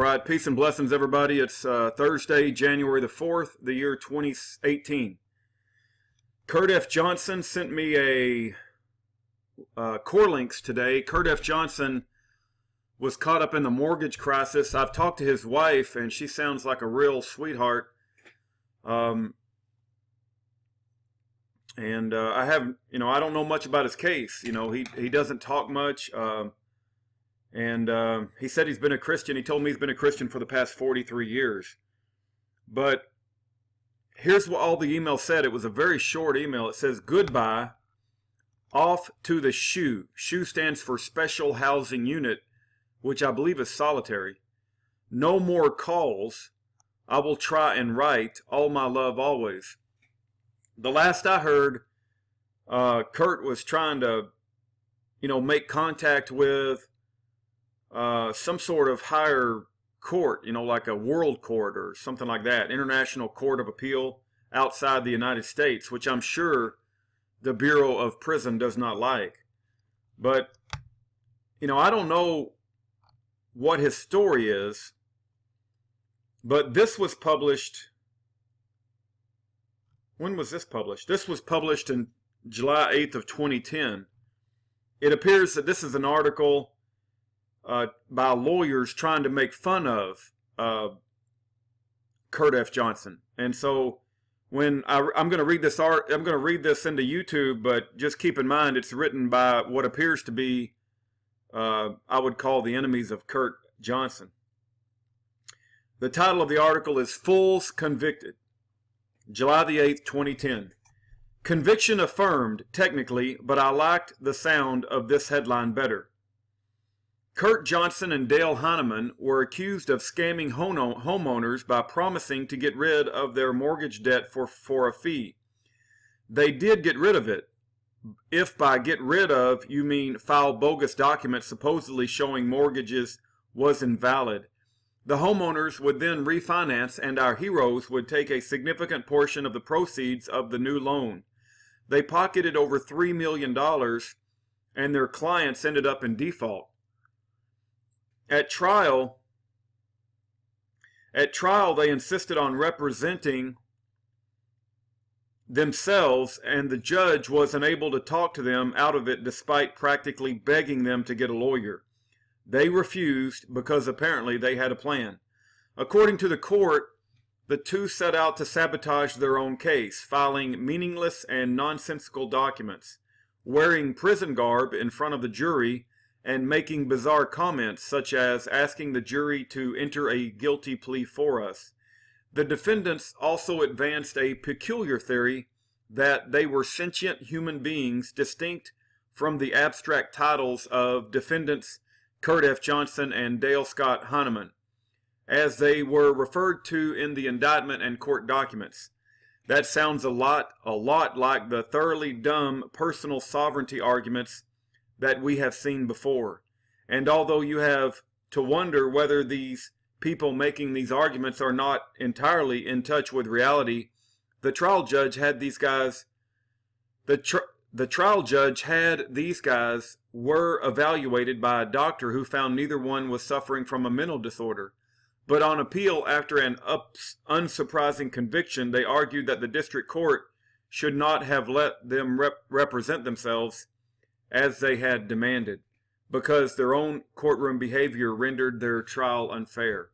right, peace and blessings, everybody. It's Thursday, January the 4th, the year 2018. Kurt F. Johnson sent me a core links today. Kurt F. Johnson was caught up in the mortgage crisis. I've talked to his wife, and she sounds like a real sweetheart. I have, I don't know much about his case. He doesn't talk much. He said he's been a Christian. He told me he's been a Christian for the past 43 years. But here's what all the email said. It was a very short email. It says, goodbye, off to the SHU. SHU stands for Special Housing Unit, which I believe is solitary. No more calls. I will try and write. All my love always. The last I heard, Kurt was trying to, make contact with some sort of higher court, like a world court or something like that, International Court of Appeal outside the United States, which I'm sure the Bureau of Prison does not like. But, I don't know what his story is, but this was published. When was this published? This was published in July 8th of 2010. It appears that this is an article by lawyers trying to make fun of Kurt F. Johnson. And so when I'm going to read this I'm going to read this into YouTube, but just keep in mind it's written by what appears to be I would call the enemies of Kurt Johnson. The title of the article is Fools Convicted. July the 8th, 2010. Conviction affirmed, technically, but I liked the sound of this headline better. Kurt Johnson and Dale Heineman were accused of scamming homeowners by promising to get rid of their mortgage debt for a fee. They did get rid of it. If by get rid of you mean file bogus documents supposedly showing mortgages was invalid. The homeowners would then refinance, and our heroes would take a significant portion of the proceeds of the new loan. They pocketed over $3 million, and their clients ended up in default. At trial, they insisted on representing themselves, and the judge was unable to talk to them out of it despite practically begging them to get a lawyer. They refused because apparently they had a plan. According to the court, the two set out to sabotage their own case, filing meaningless and nonsensical documents, wearing prison garb in front of the jury, and making bizarre comments such as asking the jury to enter a guilty plea for us. The defendants also advanced a peculiar theory that they were sentient human beings distinct from the abstract titles of defendants Kurt F. Johnson and Dale Scott Heineman, as they were referred to in the indictment and court documents. That sounds a lot like the thoroughly dumb personal sovereignty arguments that we have seen before. And although you have to wonder whether these people making these arguments are not entirely in touch with reality, the trial judge had these guys were evaluated by a doctor who found neither one was suffering from a mental disorder. But on appeal, after an unsurprising conviction, they argued that the district court should not have let them represent themselves as they had demanded, because their own courtroom behavior rendered their trial unfair.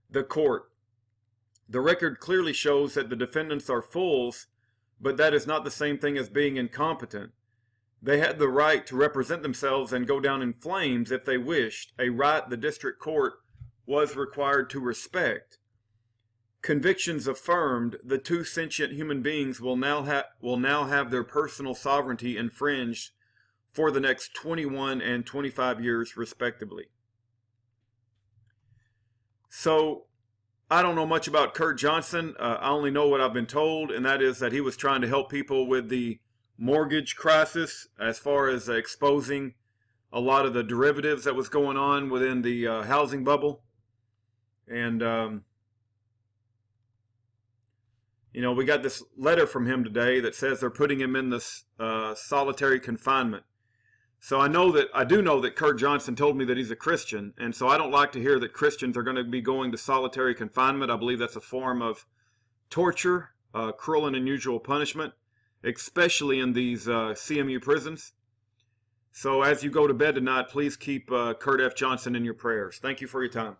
The court. The record clearly shows that the defendants are fools, but that is not the same thing as being incompetent. They had the right to represent themselves and go down in flames if they wished, a right the district court was required to respect. Convictions affirmed, the two sentient human beings will now have their personal sovereignty infringed for the next 21 and 25 years, respectively. So, I don't know much about Kurt Johnson. I only know what I've been told, and that is that he was trying to help people with the mortgage crisis as far as exposing a lot of the derivatives that was going on within the housing bubble. And, we got this letter from him today that says they're putting him in this solitary confinement. So I do know that Kurt Johnson told me that he's a Christian, and so I don't like to hear that Christians are going to be going to solitary confinement. I believe that's a form of torture, cruel and unusual punishment, especially in these CMU prisons. So as you go to bed tonight, please keep Kurt F. Johnson in your prayers. Thank you for your time.